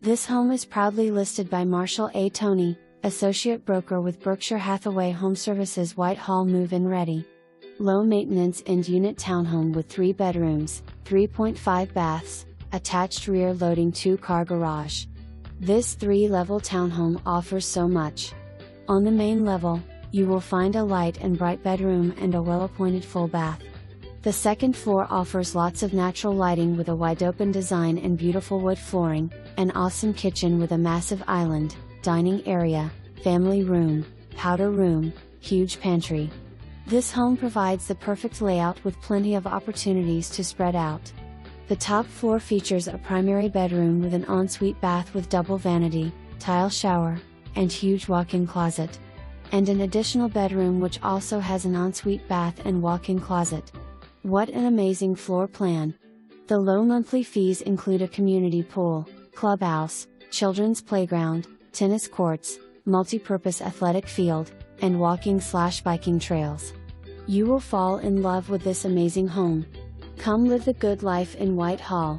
This home is proudly listed by Marshall A. Toney, Associate Broker with Berkshire Hathaway Home Services, Whitehall move-in ready. Low maintenance end unit townhome with 3 bedrooms, 3.5 baths, attached rear loading 2-car garage. This 3-level townhome offers so much. On the main level, you will find a light and bright bedroom and a well-appointed full bath. The second floor offers lots of natural lighting with a wide-open design and beautiful wood flooring, an awesome kitchen with a massive island, dining area, family room, powder room, huge pantry. This home provides the perfect layout with plenty of opportunities to spread out. The top floor features a primary bedroom with an ensuite bath with double vanity, tile shower, and huge walk-in closet. And an additional bedroom which also has an ensuite bath and walk-in closet. What an amazing floor plan! The low monthly fees include a community pool, clubhouse, children's playground, tennis courts, multi-purpose athletic field, and walking/biking trails. You will fall in love with this amazing home. Come live the good life in Whitehall.